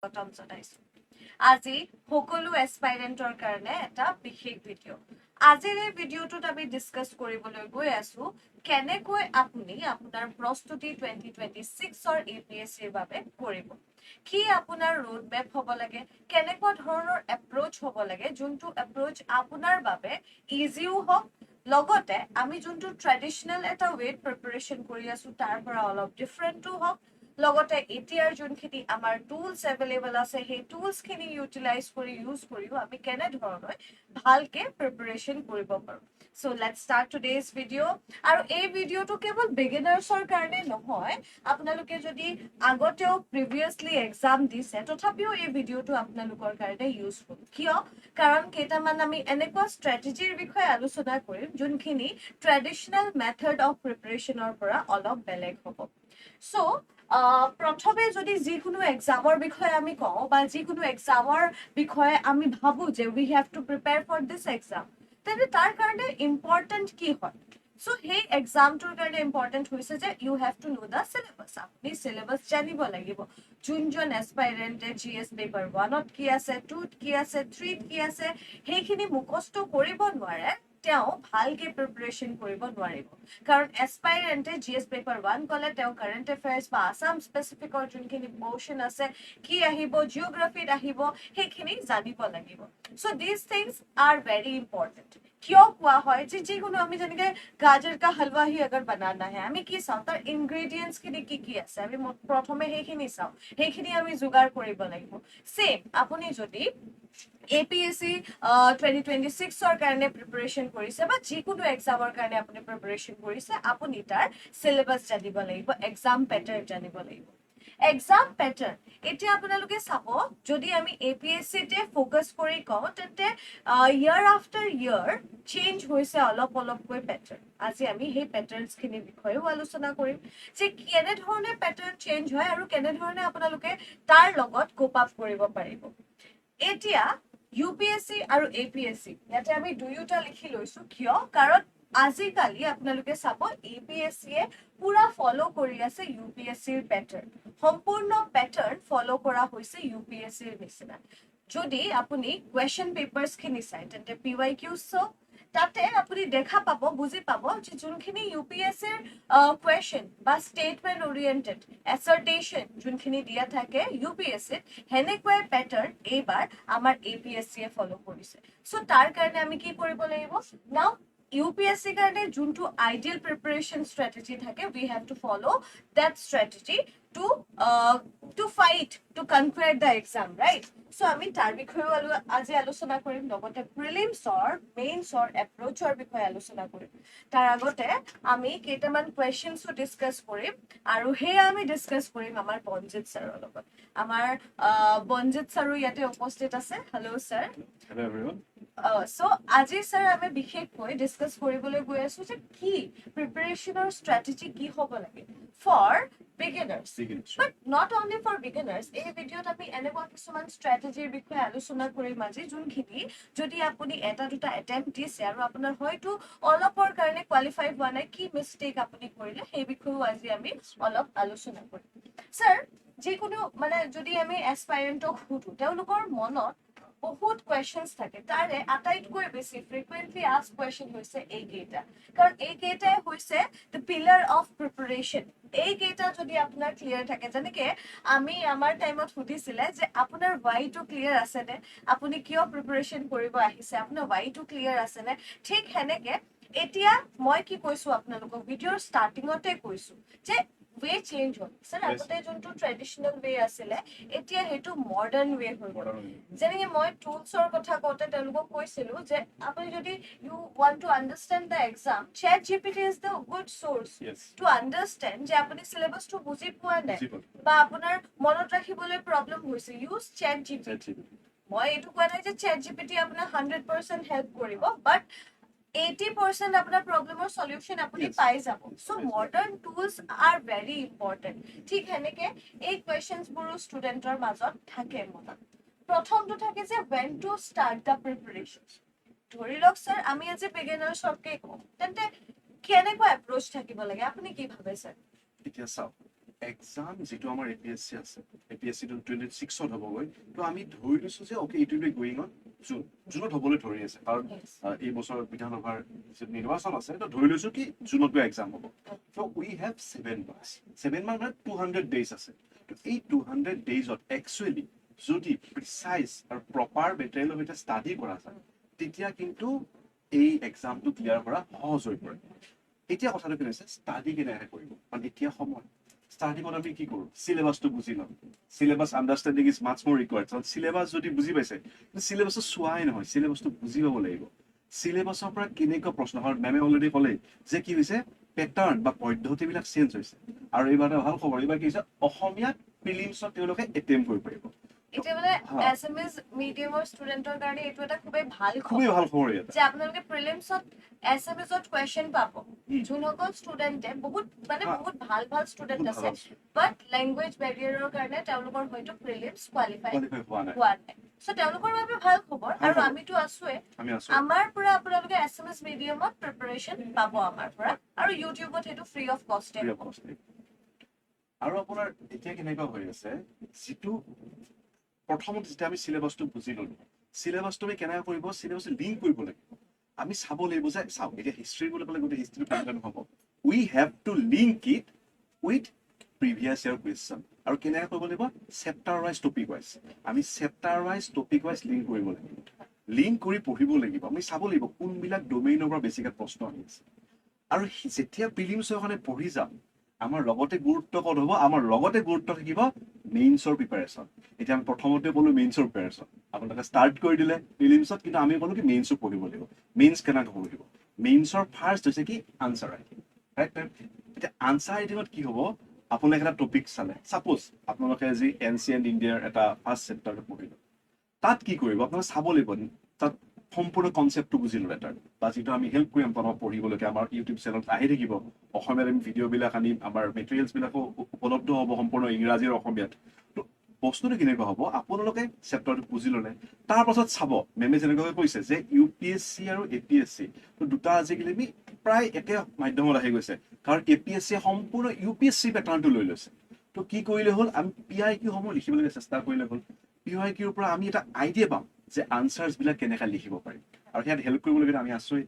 স্বাগতম জনাইছো। আজি সকলো এস্পাইৰেন্টৰ কাৰণে এটা বিশেষ ভিডিঅ'। আজিৰ এই ভিডিঅ'টোত আমি ডিসকাস কৰিবলৈ গৈ আছো কেনেকৈ আপুনি আপোনাৰ প্ৰস্তুতি 2026ৰ APSCৰ বাবে কৰিব। কি আপোনাৰ ৰোড মেপ হ'ব লাগে, কেনেকুৱা ধৰণৰ এপ্ৰোচ হ'ব লাগে, যোনটো এপ্ৰোচ আপোনাৰ বাবে ইজিও হওক, লগতে আমি যোনটো ট্ৰেডিশনেল এটা ৱেত প্ৰিপাৰেচন কৰি আছো তাৰ পৰা অলপ ডিফাৰেণ্টও হওক, লগতে এতিয়াৰ যোনখিনি আমাৰ টুলস এভেইলেবল আছে সেই টুলস খিনি ইউটিলাইজ কৰি ইউজ কৰিও আমি কেনে ধৰণে ভালকে প্ৰিপাৰেচন কৰিব পাৰো। So let's start today's video'. আৰু এই ভিডিঅ'টো কেৱল বিগিনাৰ্ছৰ কাৰণে নহয়, আপোনালোকে যদি আগতেও প্ৰিভিয়াছলি এক্সাম দিছে তথাপিও এই ভিডিঅ'টো আপোনালোকৰ কাৰণে ইউজফুল। কিয়? কাৰণ কেইটামান আমি এনেকুৱা ষ্ট্ৰেটেজিৰ বিষয়ে আলোচনা কৰিম যোনখিনি ট্ৰেডিশনেল মেথড অফ প্ৰিপাৰেচনৰ পৰা অলপ বেলেগ হ'ব। সো প্ৰথমে যদি যিকোনো এক্সামৰ বিষয়ে আমি কওঁ বা যিকোনো এক্সামৰ বিষয়ে আমি ভাবো যে we have to prepare for this exam, তেন্তে তাৰ কাৰণে ইম্পৰ্টেণ্ট কি হয়? সো সেই এক্সামটোৰ কাৰণে ইম্পৰ্টেণ্ট হৈছে যে you have to know the syllabus. আপুনি চিলেবাছ জানিব লাগিব। যোনজন এস্পাইৰেণ্টে GS পেপাৰ 1ত কি আছে, 2ত কি আছে, 3ত কি আছে সেইখিনি মুখস্থ কৰিব নোৱাৰে, তেওঁ ভালকে প্ৰিপাৰেচন কৰিব নোৱাৰিব। কাৰণ এস্পাইৰেণ্টে GS পেপাৰ 1 কলে তেওঁ কাৰেণ্ট এফেয়াৰ্স বা আসাম স্পেচিফিকৰ যোনখিনি পোৰ্শন আছে, কি আহিব, জিঅ'গ্ৰাফিত আহিব, সেইখিনি জানিব লাগিব। So these things R very important. কিয় কোৱা হয় যে যিকোনো আমি যেনেকে গাজৰ কা হালৱা হি আগাৰ বানানা হে, আমি কি চাওঁ তাৰ ইনগ্ৰেডিয়েন্টছ খিনি কি আছে, আমি প্ৰথমে সেইখিনি চাওঁ, সেইখিনি আমি যোগাৰ কৰিব লাগিব। সেম আপুনি যদি APSC 2026ৰ কাৰণে প্ৰিপাৰেচন কৰিছে বা যিকোনো এক্সামৰ কাৰণে আপুনি প্ৰিপাৰেচন কৰিছে, আপুনি তাৰ চিলেবাছ জানিব লাগিব, এক্সাম পেটাৰ্ন জানিব লাগিব। এক্সাম পেটাৰ্ন এতিয়া আপোনালোকে চাব, যদি আমি APSCতে ফ'কাছ কৰি কওঁ তেন্তে ইয়াৰ আফটাৰ ইয়াৰ চেঞ্জ হৈছে অলপকৈ পেটাৰ্ন। আজি আমি সেই পেটাৰ্নছ খিনিৰ বিষয়েও আলোচনা কৰিম যে কেনেধৰণে পেটাৰ্ন চেঞ্জ হয় আৰু কেনেধৰণে আপোনালোকে তাৰ লগত কোপ আপ কৰিব পাৰিব। এতিয়া UPSC আৰু APSC ইয়াতে আমি দুয়োটা লিখি লৈছো। কিয়? কাৰণ আজিকালি আপোনালোকে চাব APSCয়ে পুৰা ফলো কৰি আছে UPSCৰ পেটাৰ্ন। সম্পূৰ্ণ পেটাৰ্ন ফলো কৰা হৈছে UPSCৰ নিচিনা। যদি আপুনি কুৱেশ্যন পেপাৰ্ছ খিনি চাই তেন্তে PYQs চাওক, তাতে আপুনি দেখা পাব, বুজি পাব যে যোনখিনি UPSCৰ কুৱেশ্যন বা ষ্টেটমেণ্ট অৰিয়েণ্টেড এছাৰ্টেশ্যন যোনখিনি দিয়া থাকে UPSCত, সেনেকুৱাই পেটাৰ্ন এইবাৰ আমাৰ APSCয়ে ফলো কৰিছে। সো তাৰ কাৰণে আমি কি কৰিব লাগিব? নাও UPSCৰ কাৰণে যোনটো আইডিয়েল প্ৰিপাৰেচন ষ্ট্ৰেটেজি থাকে, we have to follow that strategy to fight to conquer the exam, right? So আমি তাৰ বিষয়েও আজি আলোচনা কৰিম, লগতে প্ৰিলিমছৰ মেইনছৰ এপ্ৰ'চৰ বিষয়ে আলোচনা কৰিম। তাৰ আগতে আমি কেইটামান কুৱেশ্যনছো ডিছকাছ কৰিম, আৰু সেয়া আমি ডিছকাছ কৰিম আমাৰ বনজিত ছাৰৰ লগত। আমাৰ বনজিত ছাৰো ইয়াতে উপস্থিত আছে। Hello' sir. Hello everyone. So আজি ছাৰ আমি বিশেষকৈ ডিছকাছ কৰিবলৈ গৈ আছো যে কি প্ৰিপাৰেচনৰ ষ্ট্ৰেটেজি কি হ'ব লাগে for beginners. But not only for beginners, এই ভিডিঅ'ত আমি এনেকুৱা কিছুমান ষ্ট্ৰেটেজিৰ বিষয়ে আলোচনা কৰিম আজি যোনখিনি যদি আপুনি এটা দুটা এটেম্প্ট দিছে আৰু আপোনাৰ হয়তো অলপৰ কাৰণে কোৱালিফাই হোৱা নাই, কি মিষ্টেক আপুনি কৰিলে সেই বিষয়েও আজি আমি অলপ আলোচনা কৰিম। ছাৰ, যিকোনো মানে যদি আমি এস্পাইৰেণ্টক সুধো, তেওঁলোকৰ মনত বহুত কুৱেশ্যনছ থাকে, তাৰে আটাইতকৈ বেছি ফ্ৰিকুৱেণ্টলি আস্ক কুৱেশ্যন হৈছে এইকেইটা। কাৰণ এইকেইটাই হৈছে দ্য পিলাৰ অফ প্ৰিপাৰেচন। এইকেইটা যদি আপোনাৰ ক্লিয়াৰ থাকে, যেনেকে আমি আমাৰ টাইমত সুধিছিলে যে আপোনাৰ ৱাইটো ক্লিয়াৰ আছেনে, আপুনি কিয় প্ৰিপাৰেচন কৰিব আহিছে, আপোনাৰ ৱাইটো ক্লিয়াৰ আছেনে, ঠিক সেনেকে এতিয়া মই কি কৈছো আপোনালোকক ভিডিঅ'ৰ ষ্টাৰ্টিঙতে কৈছো যে ৱে চেঞ্জ হ'ল। ছাৰ, আগতে যোনটো ট্ৰেডিচনেল ৱে আছিলে এতিয়া সেইটো মডাৰ্ণ ৱে হৈ গ'ল। যেনেকে মই টুলছৰ কথা কওঁতে তেওঁলোকক কৈছিলো যে আপুনি যদি you want to understand the exam, ChatGPT is the good source to understand যে আপুনি চিলেবাছটো বুজি পোৱা নাই বা আপোনাৰ মনত ৰাখিবলৈ প্ৰব্লেম হৈছে, ইউজ ChatGPT। মই এইটো কোৱা নাই যে ChatGPT আপোনাক 100% হেল্প কৰিব, বাট 80% আপোনাৰ প্ৰব্লেমৰ সলিউশন আপুনি পাই যাব। So modern tools R very important. ঠিক সেনেকে এই কুৱেশ্যনছবোৰো ষ্টুডেণ্টৰ মাজত থাকে মনত। প্ৰথমটো থাকে যে when to start the preparation। ধৰি লওক ছাৰ, আমি আজি বিগিনাৰ্ছকে কওঁ, তেন্তে কেনেকুৱা এপ্ৰ'চ থাকিব লাগে, আপুনি কি ভাবে ছাৰ? এতিয়া চাওক, এক্সাম যিটো আমাৰ এপিএছচি আছে, এপিএছচিটো 26ত হ'বগৈ। তো আমি ধৰি লৈছোঁ যে okay it will be going on জুনত হ'বলৈ ধৰি আছে, কাৰণ এই বছৰ বিধানসভাৰ যিটো নিৰ্বাচন আছে, তো ধৰি লৈছোঁ কি জুনত গৈ এক্সাম হ'ব। তো উই হেভ 7 months, 7 months মানে 200 days আছে। তো এই 200 daysত একচুৱেলি যদি প্ৰিচাইজ আৰু প্ৰপাৰ মেটেৰিয়েলৰ সৈতে ষ্টাডি কৰা যায়, তেতিয়া কিন্তু এই এক্সামটো ক্লিয়াৰ কৰা সহজ হৈ পৰে। এতিয়া কথাটো কি হৈছে, ষ্টাডি কেনেকৈ কৰিব, কাৰণ এতিয়া সময় ষ্টাৰ্টিঙত আমি কি কৰোঁ, চিলেবাছটো বুজি লওঁ। চিলেবাছ আণ্ডাৰষ্টেণ্ডিং ইজ মাছ মোৰ ৰিকুৱাৰ্ড। কাৰণ চিলেবাছ যদি বুজি পাইছে, চিলেবাছটো চোৱাই নহয়, চিলেবাছটো বুজি পাব লাগিব। চিলেবাছৰ পৰা কেনেকুৱা প্ৰশ্ন, কাৰণ মেমে অলৰেডি ক'লেই যে কি হৈছে, পেটাৰ্ণ বা পদ্ধতিবিলাক চেঞ্জ হৈছে। আৰু এইবাৰ এটা ভাল খবৰ, এইবাৰ কি হৈছে, অসমীয়াত প্ৰিলিমছত তেওঁলোকে এটেম্প কৰিব পাৰিব। এতিয়া মানে এছএমএছ মিডিয়ামৰ ষ্টুডেন্টৰ কাৰণে এইটো এটা খুবেই ভাল খবৰ যে আপোনালোকে প্ৰিলিমছত এছএমএছত কোৱেশ্চন পাব। যোনসকল ষ্টুডেণ্টে বহুত ভাল ভাল ষ্টুডেণ্ট আছে, বাট লেংগুৱেজ বেৰিয়াৰৰ কাৰণে তেওঁলোকৰ হয়তো প্ৰিলিমছ কোৱালিফাই হোৱা নাই। চ' তেওঁলোকৰ বাবে ভাল খবৰ, আৰু আমিতো আছোৱে। আমাৰ পৰা আপোনালোকে এছএমএছ মিডিয়ামত প্ৰিপাৰেশ্যন পাব আমাৰ পৰা, আৰু ইউটিউবত সেইটো ফ্ৰী অফ কষ্ট। আৰু আপোনাৰ এতিয়া কেনেকুৱা হৈ আছে, যিটো প্ৰথমত যেতিয়া আমি চিলেবাছটো বুজি ল'লো, চিলেবাছটো আমি কেনেকৈ কৰিব, চিলেবাছটো লিংক কৰিব লাগিব। আমি চাব লাগিব যে চাওক, এতিয়া হিষ্ট্ৰী বুলি ক'লে গোটেই হিষ্ট্ৰীটো কেনেকৈ নহ'ব, we have to link it with previous year question. আৰু কেনেকৈ কৰিব লাগিব, চেপ্টাৰ ৱাইজ টপিক ৱাইজ। আমি chapter wise topic wise link কৰিব লাগিব, লিংক কৰি পঢ়িব লাগিব। আমি চাব লাগিব কোনবিলাক ডমেইনৰ পৰা বেছিকৈ প্ৰশ্ন আহি আছে। আৰু যেতিয়া প্ৰিলিমছৰ কাৰণে পঢ়ি যাম, আমাৰ লগতে গুৰুত্ব ক'ত হ'ব, আমাৰ লগতে গুৰুত্ব থাকিব মেইনছৰ প্ৰিপাৰেশ্যন। এতিয়া আমি প্ৰথমতে ক'লো মেইনছৰ প্ৰিপাৰেশ্যন, আপোনালোকে ষ্টাৰ্ট কৰি দিলে প্ৰিলিমছত, কিন্তু আমি ক'লো কি মেইনছো পঢ়িব লাগিব। মেইনছ কেনেকৈ পঢ়িব, মেইনছৰ ফাৰ্ষ্ট হৈছে কি আনচাৰ ৰাইটিং, ৰাইট। এতিয়া আনচাৰ ৰাইটিঙত কি হ'ব, আপোনালোকে এটা টপিক চালে, ছাপ'জ আপোনালোকে আজি এনচিয়েণ্ট ইণ্ডিয়াৰ এটা ফাৰ্ষ্ট চেপ্টাৰটো পঢ়িলে, তাত কি কৰিব, আপোনালোকে চাব লাগিব তাত সম্পূৰ্ণ কনচেপ্টটো বুজি ল'লে তাৰ, বা যিটো আমি হেল্প কৰিম আপোনাক পঢ়িবলৈকে, আমাৰ ইউটিউব চেনেলত আহি থাকিব। অসমীয়াত আমি ভিডিঅ'বিলাক আনিম, আমাৰ মেটেৰিয়েলছবিলাকো উপলব্ধ হ'ব সম্পূৰ্ণ ইংৰাজী আৰু অসমীয়াত। তো বস্তুটো কেনেকুৱা হ'ব, আপোনালোকে চেপ্টাৰটো বুজি ল'লে, তাৰ পাছত চাব মেমে যেনেকৈ কৈছে যে UPSC আৰু APSC দুটা আজিকালি আমি প্ৰায় একে মাধ্যমত আহি গৈছে, কাৰণ APSC সম্পূৰ্ণ UPSC পেটাৰ্ণটো লৈ লৈছে। তো কি কৰিলে হ'ল, আমি PIQ সমূহ লিখিবলৈ চেষ্টা কৰিলে হ'ল। PIQৰ পৰা আমি এটা আইডিয়া পাম যে আনচাৰ্ছবিলাক কেনেকৈ লিখিব পাৰিম, আৰু সেয়াত হেল্প কৰিবলৈ আমি আছোঁৱেই।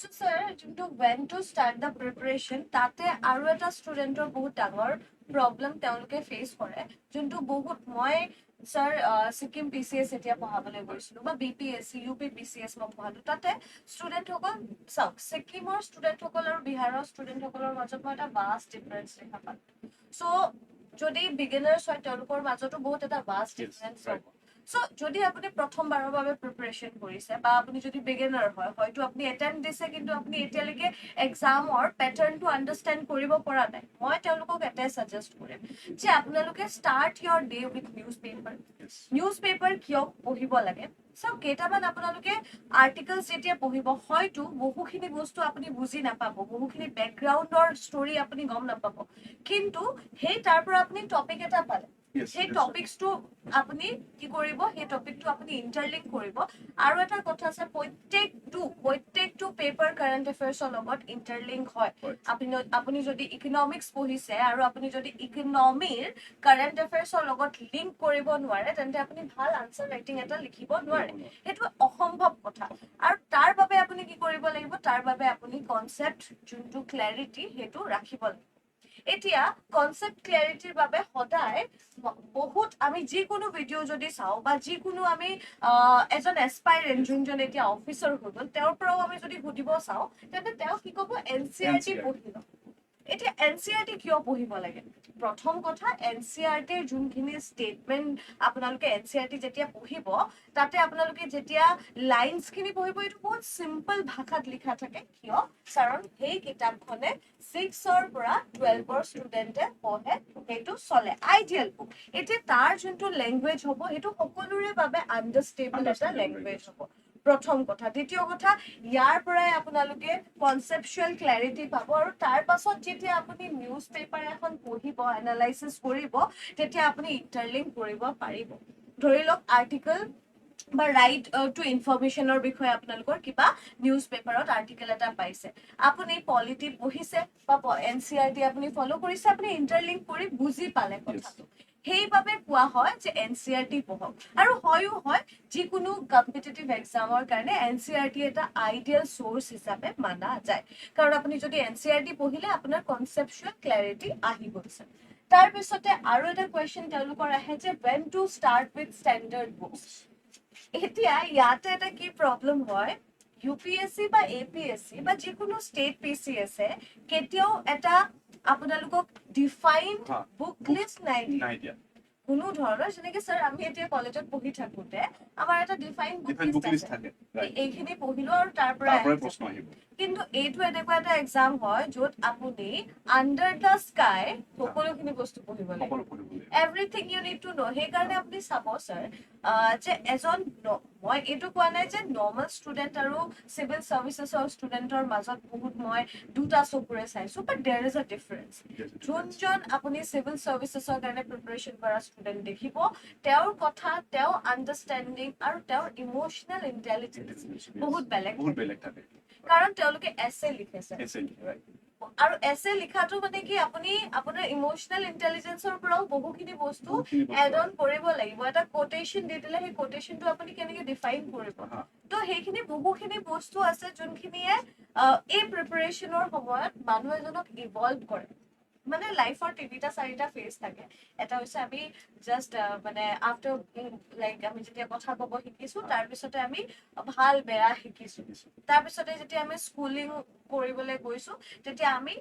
So sir, যোনটো when to start the preparation, তাতে আৰু এটা ষ্টুডেণ্টৰ বহুত ডাঙৰ প্ৰব্লেম তেওঁলোকে ফেচ কৰে, যোনটো বহুত মই স্যাৰ ছিকিম PCS এতিয়া পঢ়াবলৈ গৈছিলোঁ, বা BPSC UP PCS মই পঢ়ালোঁ, তাতে ষ্টুডেণ্টসকল চাওক, ছিকিমৰ ষ্টুডেণ্টসকল আৰু বিহাৰৰ ষ্টুডেণ্টসকলৰ মাজত মই এটা ভাষ্ট ডিফাৰেঞ্চ দেখা পালোঁ। চ' যদি বিগিনাৰ্ছ হয়, তেওঁলোকৰ মাজতো বহুত এটা ভাষ্ট ডিফাৰেঞ্চ হ'ব। চ' যদি আপুনি প্ৰথমবাৰৰ বাবে প্ৰিপাৰেশ্যন কৰিছে, বা আপুনি যদি বিগিনাৰ হয়, হয়তো আপুনি এটেম্প দিছে, কিন্তু আপুনি এতিয়ালৈকে এক্সামৰ পেটাৰ্ণটো আণ্ডাৰষ্টেণ্ড কৰিব পৰা নাই, মই তেওঁলোকক এটাই ছাজেষ্ট কৰিম যে আপোনালোকে start your day with newspaper কিয় পঢ়িব লাগে। চাওক, কেইটামান আপোনালোকে আৰ্টিকলছ যেতিয়া পঢ়িব, হয়তো বহুখিনি বস্তু আপুনি বুজি নাপাব, বহুখিনি বেকগ্ৰাউণ্ডৰ ষ্টৰি আপুনি গম নাপাব, কিন্তু সেই তাৰ পৰা আপুনি টপিক এটা পালে, সেই টপিকটো আপুনি কি কৰিব, সেই টপিকটো আপুনি ইণ্টাৰলিংক কৰিব। আৰু এটা কথা আছে, প্ৰত্যেকটো পেপাৰ কাৰেণ্ট এফেয়াৰ্ছৰ লগত ইণ্টাৰলিংক হয়। আপুনি যদি ইকনমিক্স পঢ়িছে আৰু আপুনি যদি ইকনমিৰ কাৰেণ্ট এফেয়াৰ্ছৰ লগত লিংক কৰিব নোৱাৰে, তেন্তে আপুনি ভাল আনচাৰ ৰাইটিং এটা লিখিব নোৱাৰে, সেইটো অসম্ভৱ কথা। আৰু তাৰ বাবে আপুনি কি কৰিব লাগিব, তাৰ বাবে আপুনি কনচেপ্ট যোনটো ক্লেৰিটি সেইটো ৰাখিব লাগিব। এতিয়া কনচেপ্ট ক্লেৰিটিৰ বাবে সদায় বহুত আমি যিকোনো ভিডিঅ' যদি চাওঁ, বা যিকোনো আমি এজন এছপাইৰেণ্ট যোনজন এতিয়া অফিচাৰ হৈ গ'ল, তেওঁৰ পৰাও আমি যদি সুধিব চাওঁ, তেন্তে তেওঁ কি ক'ব, NCERT পঢ়িব। এতিয়া NCERT কিয় পঢ়িব লাগে, প্ৰথম কথা, NCERTৰ যোনখিনি ষ্টেটমেণ্ট আপোনালোকে NCERT যেতিয়া পঢ়িব, তাতে আপোনালোকে যেতিয়া লাইনছখিনি পঢ়িব, এইটো বহুত চিম্পল ভাষাত লিখা থাকে। কিয়, কাৰণ সেই কিতাপখনে 6ৰ পৰা 12ৰ ষ্টুডেণ্টে পঢ়ে, সেইটো চলে, আইডিয়েল বুক। এতিয়া তাৰ যোনটো লেংগুৱেজ হ'ব, সেইটো সকলোৰে বাবে আণ্ডাৰষ্টেবল এটা লেংগুৱেজ হ'ব, প্ৰথম কথা। দ্বিতীয় কথা, ইয়াৰ পৰাই আপোনালোকে কনচেপচুৱেল ক্লেৰিটি পাব, আৰু তাৰ পাছত যেতিয়া আপুনি নিউজ পেপাৰ এখন পঢ়িব, এনালাইচিছ কৰিব, তেতিয়া আপুনি ইণ্টাৰলিংক কৰিব পাৰিব। ধৰি লওক, আৰ্টিকল বা ৰাইট টু ইনফৰমেশ্যনৰ বিষয়ে আপোনালোকৰ কিবা নিউজ পেপাৰত আৰ্টিকেল এটা পাইছে, আপুনি পলিটি পঢ়িছে বা NCERT আপুনি ফ'ল' কৰিছে, আপুনি ইণ্টাৰলিংক কৰি বুজি পালে কথাটো, সেইবাবে কোৱা হয় যে NCERT পঢ়ক। আৰু হয়ো হয়, যিকোনো কম্পিটিটিভ এক্সামৰ কাৰণে NCERT এটা আইডিয়েল চ'ৰ্চ হিচাপে মানা যায়, কাৰণ আপুনি যদি NCERT পঢ়িলে আপোনাৰ কনচেপচুৱেল ক্লেৰিটি আহি গৈছে। তাৰপিছতে আৰু এটা কুৱেশ্যন তেওঁলোকৰ আহে যে when to start with standard books। এতিয়া ইয়াতে এটা কি প্ৰব্লেম হয়, UPSC বা APSC বা যিকোনো ষ্টেট PCS কেতিয়াও এটা আপোনালোকক ডিফাইন্ড হা, বুক লিষ্ট নাই দিয়া। নাই দিয়া। কোনো ধৰণৰ, যেনেকে স্যাৰ আমি এতিয়া কলেজত পঢ়ি থাকোতে আমাৰ এটা defined different book book list list আছে, থাকে, ৰাইট, এইখিনি পঢ়িলো আৰু তাৰ পৰা তাৰ পৰাই আহিছে। প্ৰশ্ন আহিব। কিন্তু এইটো এনেকুৱা এটা এক্সাম হয় য'ত আপুনি আণ্ডাৰ দ্য স্কাই সকলোখিনি বস্তু পঢ়িব লাগিব, সকলো পঢ়িব লাগিব। এভৰিথিং ইউ নিড টু ন'। সেইকাৰণে আপুনি চাব স্যাৰ যে এজন মই এইটো কোৱা নাই যে নৰ্মেল ষ্টুডেণ্ট আৰু চিভিল চাৰ্ভিচেছৰ ষ্টুডেণ্টৰ মাজত বহুত মই দুটা চকুৰে চাইছো, বাট দেৰ ইজ আ ডিফাৰেঞ্চ। যোনজন আপুনি চিভিল চাৰ্ভিচেছৰ কাৰণে প্ৰিপাৰেশ্যন কৰা ষ্টুডেণ্ট দেখিব, তেওঁৰ কথা, তেওঁৰ আণ্ডাৰষ্টেণ্ডিং আৰু তেওঁৰ ইম'চনেল ইণ্টেলিজেঞ্চ বহুত বেলেগ বহুত থাকে। বেলেগ থাকে। কাৰণ তেওঁলোকে এছে লিখিছে, ৰাইট। আৰু এছে লিখাটো মানে কি আপুনি আপোনাৰ ইম'চনেল ইণ্টেলিজেঞ্চৰ পৰাও বহুখিনি বস্তু এড অন কৰিব লাগিব। এটা কোটেশ্যন দি দিলে সেই কোটেশ্যনটো আপুনি কেনেকে ডিফাইন কৰিব, হা, তো সেইখিনি বহুখিনি বস্তু আছে যোনখিনিয়ে এই প্ৰিপাৰেশ্যনৰ সময়ত মানুহ এজনক ইভলভ কৰে। মানে লাইফৰ তিনিটা চাৰিটা ফেজ থাকে। এটা হৈছে আমি জাষ্ট মানে আফটাৰ লাইক আমি যেতিয়া কথা ক'ব শিকিছো, তাৰপিছতে আমি ভাল বেয়া শিকিছো, তাৰপিছতে যেতিয়া আমি স্কুলিং কৰিবলৈ গৈছো তেতিয়া আমি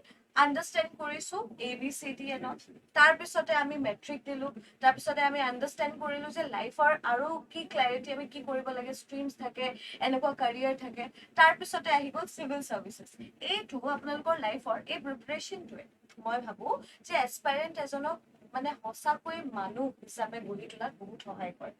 আণ্ডাৰষ্টেণ্ড কৰিছো ABCD এনত, তাৰপিছতে আমি মেট্ৰিক দিলো, তাৰপিছতে আমি আণ্ডাৰষ্টেণ্ড কৰিলো যে লাইফৰ আৰু কি ক্লেৰিটি, আমি কি কৰিব লাগে, ষ্ট্ৰীমছ থাকে, এনেকুৱা কেৰিয়াৰ থাকে, তাৰপিছতে আহি গ'ল চিভিল চাৰ্ভিচেছ। এইটো আপোনালোকৰ লাইফৰ এই প্ৰিপাৰেশ্যনটোৱে মই ভাবো যে এস্পাইৰেণ্ট এজনক মানে সঁচাকৈ মানুহ হিচাপে গঢ়ি তোলাত বহুত সহায় কৰে।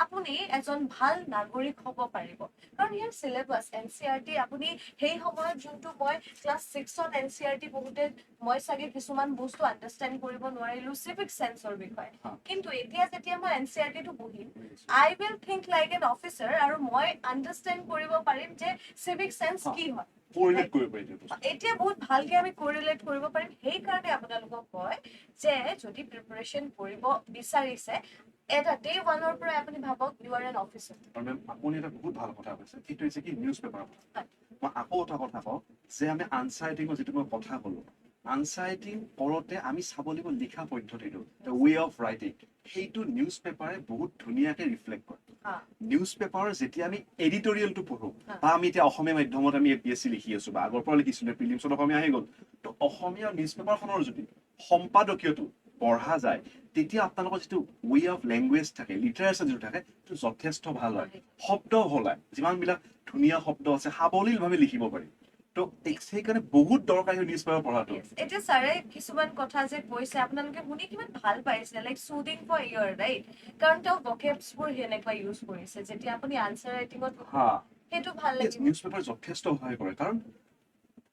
আপুনি এজন ভাল নাগৰিক হ'ব পাৰিব, কাৰণ ইয়াৰ চিলেবাছ NCERT আপুনি সেই সময়ত যোনটো মই ক্লাছ 6ত NCERT পঢ়োতে মই চাগে কিছুমান বস্তু আণ্ডাৰষ্টেণ্ড কৰিব নোৱাৰিলো চিভিক চেন্সৰ বিষয়ে, কিন্তু এতিয়া যেতিয়া মই NCERT পঢ়িম, I will think like an officer, আৰু মই আণ্ডাৰষ্টেণ্ড কৰিব পাৰিম যে চিভিক চেন্স কি হয়। কোৰিলেট কৰিব পাৰি এইটো বস্তু। এতিয়া বহুত ভালকে আমি কোৰিলেট কৰিব পাৰিম। সেইকাৰণে আপোনালোকক কয় যে যদি প্ৰিপাৰেশ্যন কৰিব বিচাৰিছে, এটা ডে ওৱানৰ পৰা আপুনি ভাবক ইউ আৰ এন অফিচাৰ। আৰু মেম আপুনি এটা বহুত ভাল কথা কৈছে, সেইটো হৈছে কি নিউজ পেপাৰৰ কথা। মই আকৌ এটা কথা কওঁ যে আমি আনচাৰ ৰাইটিঙৰ যিটো মই কথা ক'লো, আনচাৰ ৰাইটিং কৰোঁতে আমি চাব লাগিব লিখা পদ্ধতিটো, দ্য ৱে অফ ৰাইটিং, সেইটো নিউজ পেপাৰে বহুত ধুনীয়াকে ৰিফ্লেক্ট কৰে। নিউজ পেপাৰৰ যেতিয়া আমি এডিটৰিয়েলটো পঢ়ো, বা আমি এতিয়া অসমীয়া মাধ্যমত আমি APSC লিখি আছো বা আগৰ পৰা লিখিছিলো, প্ৰিলিমছত অসমীয়া আহি গ'ল, তো অসমীয়া নিউজ পেপাৰখনৰ যদি সম্পাদকীয়টো পঢ়া যায়, তেতিয়া আপোনালোকৰ যিটো ৱে অফ লেংগুৱেজ থাকে, লিটাৰেচাৰ যিটো থাকে, সেইটো যথেষ্ট ভাল হয়। শব্দ ভলাই যিমানবিলাক ধুনীয়া শব্দ আছে সাৱলীলভাৱে লিখিব পাৰি। তো সেইকাৰণে বহুত দৰকাৰী নিউজ পেপাৰ পঢ়াটো। এতিয়া ছাৰে কিছুমান কথা যে কৈছে আপোনালোকে শুনি কিমান ভাল পাইছে, লাইক চুদিং ফৰ ইয়ৰ, ৰাইট? কাৰণ তেওঁ ভকেবছবোৰ সেনেকুৱা ইউজ কৰিছে, যেতিয়া আপুনি আনচাৰ ৰাইটিঙত সেইটো ভাল লাগিব। নিউজ পেপাৰ যথেষ্ট সহায় কৰে, কাৰণ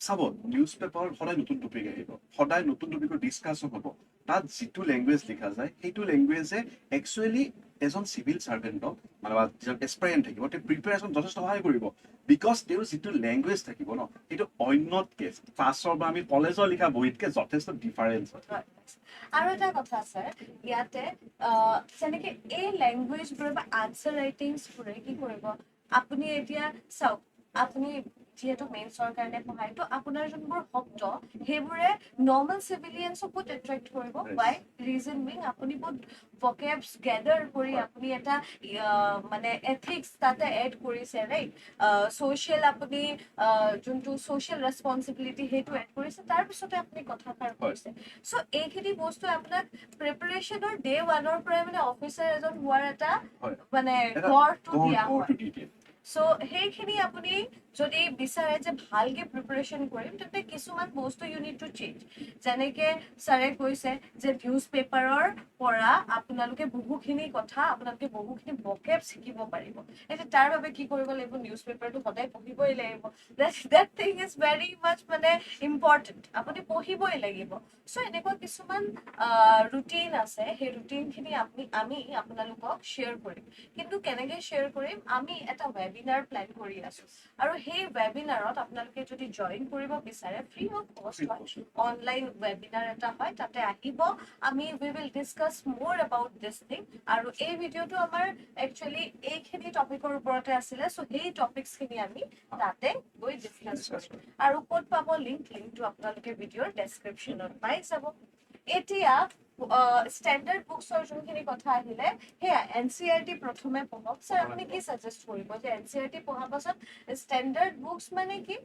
চাব নিউজ পেপাৰত সদায় নতুন টপিক আহিব, সদায় নতুন টপিকৰ ডিছকাছন হ'ব। তাত যিটো লেংগুৱেজ লিখা যায় সেইটো লেংগুৱেজে একচুৱেলি এজন চিভিল চাৰ্ভেণ্টক মানে যিজন এস্পাইৰেণ্ট থাকিব, তেওঁ প্ৰিপেৰেশ্যন যথেষ্ট সহায় কৰিব। বিকজ তেওঁৰ যিটো লেংগুৱেজ থাকিব ন, সেইটো অন্যতকে ক্লাছৰ বা আমি কলেজৰ লিখা বহীতকে যথেষ্ট ডিফাৰেঞ্চ হয়। আৰু এটা কথা ছাৰ, ইয়াতে যেনেকে এই লেংগুৱেজবোৰে বা আনচাৰ ৰাইটিংছবোৰে কি কৰিব, আপুনি এতিয়া চাওক, আপুনি যিহেতু মেইনছৰ কাৰণে পঢ়ায়, তো আপোনাৰ যোনবোৰ শব্দ সেইবোৰে নৰ্মেল চিভিলিয়ানছক বহুত এট্ৰেক্ট কৰিব। বাই ৰিজন বিং আপুনি বহুত ভকেবছ গেডাৰ কৰি আপুনি এটা মানে এথিক্স তাতে এড কৰিছে, ৰাইট? ছ'চিয়েল আপুনি যোনটো ছ'চিয়েল ৰেছপনচিবিলিটি সেইটো এড কৰিছে, তাৰপিছতে আপুনি কথাষাৰ কৈছে। চ' এইখিনি বস্তু আপোনাক প্ৰিপাৰেশ্যনৰ ডে ওৱানৰ পৰাই মানে অফিচাৰ এজন হোৱাৰ এটা মানে গঢ়টো দিয়া হয়। সো সেইখিনি আপুনি যদি বিচাৰে যে ভালকে প্ৰিপাৰেচন কৰিম তেন্তে কিছুমান বস্তু ইউ নিড টু চেঞ্জ যেনেকে ছাৰে কৈছে যে নিউজ পেপাৰৰ পৰা আপোনালোকে বহুখিনি কথা আপোনালোকে বহুখিনি ভকেব শিকিব পাৰিব এতিয়া তাৰ বাবে কি কৰিব লাগিব নিউজ পেপাৰটো সদায় পঢ়িবই লাগিব that thing is very much মানে ইম্পৰ্টেণ্ট আপুনি পঢ়িবই লাগিব সো এনেকুৱা কিছুমান ৰুটিন আছে সেই ৰুটিনখিনি আমি আপোনালোকক শ্বেয়াৰ কৰিম কিন্তু কেনেকে শ্বেয়াৰ কৰিম আমি এটা ৱেবিনাৰ প্লেন কৰি আছো আৰু সেই ৱেবিনাৰত আপোনালোকে যদি জইন কৰিব বিচাৰে ফ্ৰী অফ কষ্ট হয় অনলাইন ৱেবিনাৰ এটা হয় তাতে আহিব আমি উই উইল ডিছকাছ মোৰ এবাউট দিছ থিং আৰু এই ভিডিঅ'টো আমাৰ একচুৱেলি এইখিনি টপিকৰ ওপৰতে আছিলে চ' সেই টপিকছখিনি আমি তাতে গৈ ডিছকাছ কৰিম আৰু ক'ত পাব লিংকটো আপোনালোকে ভিডিঅ'ৰ ডেছক্ৰিপশ্যনত পাই যাব এতিয়া ষ্টেণ্ডাৰ্ড বুকছৰ যোনখিনি কথা আহিলে সেয়া NCERT প্ৰথমে পঢ়ক ছাৰ আপুনি কি ছাজেষ্ট কৰিব যে NCERT পঢ়াৰ পাছত ষ্টেণ্ডাৰ্ড বুকছ মানে কি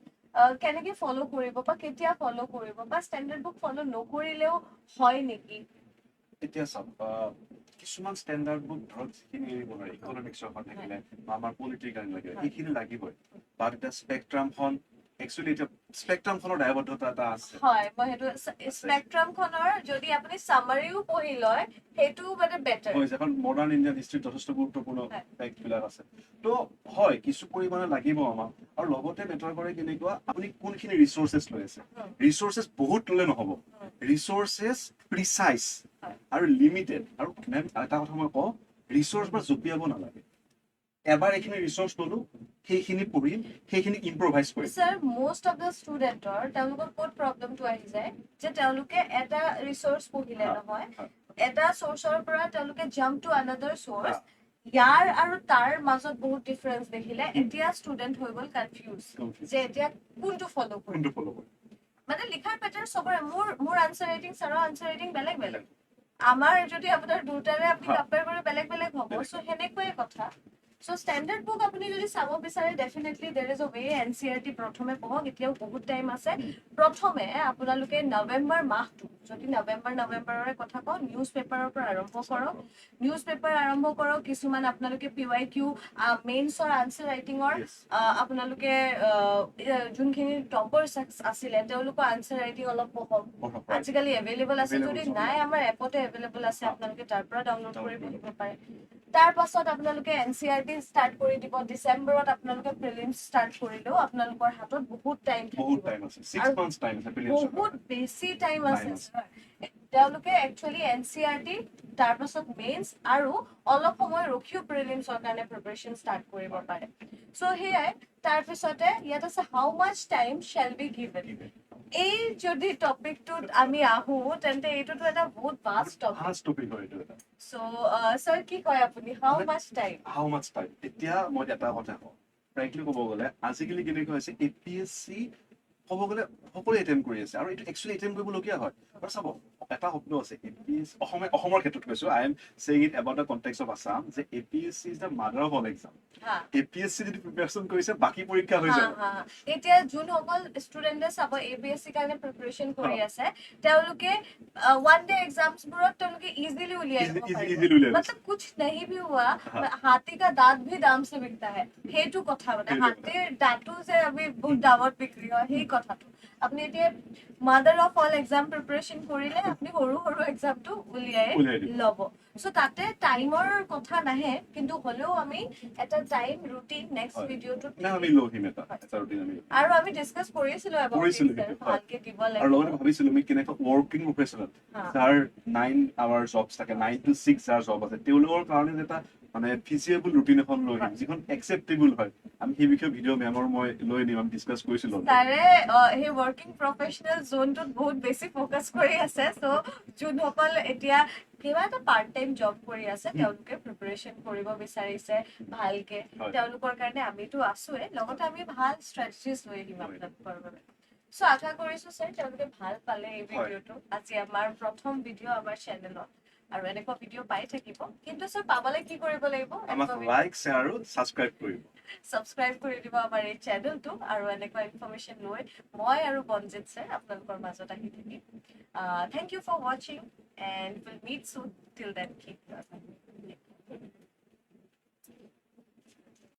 কেনেকে ফ'ল' কৰিব বা কেতিয়া ফ'ল' কৰিব বা ষ্টেণ্ডাৰ্ড বুক ফ'ল' নকৰিলেও হয় নেকি এতিয়া চাওক কিছুমান ষ্টেণ্ডাৰ্ড বুক ধৰক যিখিনি এৰিব নোৱাৰি ইকনমিক্সৰ এখন থাকিলে বা আমাৰ পলিটিকেল লাগে এইখিনি লাগিবই বা এতিয়া স্পেক্ট্ৰামখন একচুৱেলি এতিয়া স্পেক্ট্ৰামখনৰ দায়বদ্ধতা এটা আছে হয় মই সেইটো স্পেক্ট্ৰামখনৰ যদি আপুনি চামাৰিও পঢ়ি লয় সেইটো মানে বেটাৰ হৈ যায় কাৰণ মডাৰ্ণ ইণ্ডিয়ান হিষ্ট্ৰীত যথেষ্ট গুৰুত্বপূৰ্ণ হয়। ফেক্টবিলাক আছে তো হয় কিছু পৰিমাণে লাগিব আমাক আৰু লগতে মেটাৰ কৰে কেনেকুৱা আপুনি কোনখিনি ৰিচোৰ্চেছ লৈ আছে ৰিচোৰ্চেছ বহুত ল'লে নহ'ব ৰিচোৰ্চেছ প্ৰিচাইজ হয়। আৰু লিমিটেড আৰু মেম এটা কথা মই কওঁ ৰিচোৰ্চ বা জঁপিয়াব নালাগে এবাৰ এইখিনি ৰিচোৰ্চ ল'লো সেইখিনি পঢ়িম সেইখিনি ইম্প্ৰভাইজ কৰিম স্যাৰ মোষ্ট অফ দ্য ষ্টুডেণ্টৰ তেওঁলোকৰ ক'ত প্ৰব্লেমটো আহি যায় যে তেওঁলোকে এটা ৰিচোৰ্চ পঢ়িলে নহয় এটা চ'ৰ্চৰ পৰা তেওঁলোকে জাম্প টু আনাদাৰ চ'ৰ্চ ইয়াৰ আৰু তাৰ মাজত বহুত ডিফাৰেন্স দেখিলে এতিয়া ষ্টুডেণ্ট হৈ গ'ল কনফিউজ যে এতিয়া কোনটো ফ'ল' কৰিম কোনটো ফ'ল' কৰিম মানে লিখাৰ পেটাৰ্ণ চবৰে মোৰ আনচাৰ ৰাইটিং ছাৰৰ আনচাৰ ৰাইটিং বেলেগ বেলেগ আমাৰ যদি আপোনাৰ দুটাৰে আপুনি কম্পেয়াৰ কৰি বেলেগ বেলেগ হ'ব চ' সেনেকুৱাই কথা চ' ষ্টেণ্ডাৰ্ড বুক আপুনি যদি চাব বিচাৰে ডেফিনেটলি দেৰ ইজ অ ৱে NCERT প্ৰথমে পঢ়ক এতিয়াও বহুত টাইম আছে প্ৰথমে আপোনালোকে নৱেম্বৰ মাহটো যদি নৱেম্বৰৰে কথা কওঁ নিউজ পেপাৰৰ পৰা আৰম্ভ কৰক নিউজ পেপাৰ আৰম্ভ কৰক কিছুমান আপোনালোকে PYQ মেইনছৰ আনচাৰ ৰাইটিঙৰ আপোনালোকে যোনখিনি টপাৰ্ছ আছিলে তেওঁলোকৰ আনচাৰ ৰাইটিং অলপ পঢ়ক আজিকালি এভেইলেবল আছে যদি নাই আমাৰ এপতে এভেইলেবল আছে আপোনালোকে তাৰ পৰা ডাউনলোড কৰি পঢ়িব পাৰে তাৰ পাছত আপোনালোকে NCERT ষ্টাৰ্ট কৰি দিব ডিচেম্বৰত আপোনালোকে প্ৰিলিমছ ষ্টাৰ্ট কৰিলেও আপোনালোকৰ হাতত বহুত টাইম বহুত থাকিব টাইম আছে 6 months টাইম আছে প্ৰিলিমছৰ বহুত বেছি টাইম আছে তেওঁলোকে একচুৱেলি NCERT তাৰ পাছত মেইনছ আৰু অলপ সময় ৰখিও প্ৰিলিমছৰ কাৰণে প্ৰিপাৰেচন ষ্টাৰ্ট কৰিব পাৰে চ' সেয়াই তাৰপিছতে ইয়াত আছে হাউ মাচ টাইম শ্বেল বি গিভেন এই যদি টপিকটোত আমি আহো তেন্তে এইটোতো এটা বহুত ভাষ্ট টপিক হয় এইটো এটা চ' ছাৰ কি কয় আপুনি হাউ মাচ টাইম হাউ মাচ টাইম এতিয়া মই এটা কথা কওঁ ফ্ৰেংকলি ক'ব গ'লে আজিকালি কেনেকুৱা হৈছে APSC ক'ব গ'লে সকলোৱে এটেম্প কৰি আছে আৰু এইটো একচুৱেলি এটেম্প কৰিবলগীয়া হয় আৰু চাব এটা শব্দ আছে APSC অসমৰ ক্ষেত্ৰত কৈছো I am saying it about the context of Assam যে APSC is the mother of all exam APSC যদি প্ৰিপাৰেচন কৰিছে বাকী পৰীক্ষা হৈ যাব এতিয়া যোনসকল ষ্টুডেণ্টে চাব APSC কাৰণে প্ৰিপাৰেচন কৰি আছে তেওঁলোকে ওৱান ডে এক্সামছ বোৰত তেওঁলোকে ইজিলি উলিয়াই দিব পাৰিব मतलब कुछ नहीं भी हुआ हाथी का दांत भी दाम से बिकता है সেইটো কথা মানে হাতীৰ দাঁতো যে আমি বহুত দামত বিক্ৰী হয় সেই কথাটো আপুনি এতিয়া mother of all exam preparation কৰিলে আপুনি সৰু সৰু এক্সামটো উলিয়াই ল'ব চ' তাতে টাইমৰ কথা নাহে কিন্তু হ'লেও আমি এটা টাইম ৰুটিন নেক্সট ভিডিঅ'টোত আৰু আমি ডিছকাছ কৰিছিলো ভালকে দিব আৰু লগতে লাগিব ভাবিছিলো আমি কেনেকৈ ৱৰ্কিং প্ৰফেচনেল যাৰ 9 আৱাৰ জব থাকে 9 to 6 যাৰ জব আছে তেওঁলোকৰ কাৰণে এটা মানে ফিজিয়েবল ৰুটিন এখন লৈ আহিম যিখন একচেপ্টেবল হয় আমি সেই বিষয়ে ভিডিঅ' মেমৰ মই লৈ নিম আমি ডিছকাছ কৰিছিলো তাৰে সেই ৱৰ্কিং প্ৰফেচনেল জোনটোত বহুত বেছি ফ'কাছ কৰি আছে চ' যোনসকল এতিয়া কিবা এটা পাৰ্ট টাইম জব কৰি আছে তেওঁলোকে প্ৰিপাৰেচন কৰিব বিচাৰিছে ভালকে তেওঁলোকৰ কাৰণে আমিতো আছোৱে লগতে আমি ভাল ষ্ট্ৰেটেজিজ লৈ আহিম আপোনালোকৰ বাবে চ' আশা কৰিছো ছাৰ তেওঁলোকে ভাল পালে এই ভিডিঅ'টো আজি আমাৰ প্ৰথম ভিডিঅ' আমাৰ চেনেলত আৰু এনেকুৱা ভিডিঅ' পাই থাকিব কিন্তু ছাৰ পাবলৈ কি কৰিব লাগিব আমাক লাইক শ্বেয়াৰ আৰু ছাবস্ক্ৰাইব কৰিব সাবস্ক্ৰাইব কৰি দিব আমাৰ এই চেনেলটো আৰু এনেকুৱা ইনফৰমেশ্যন লৈ মই আৰু বনজিত ছাৰ আপোনালোকৰ মাজত আহি থাকিম থেংক ইউ ফৰ ৱাচিং এণ্ড উইল মিট চুন টিল দেন কিপ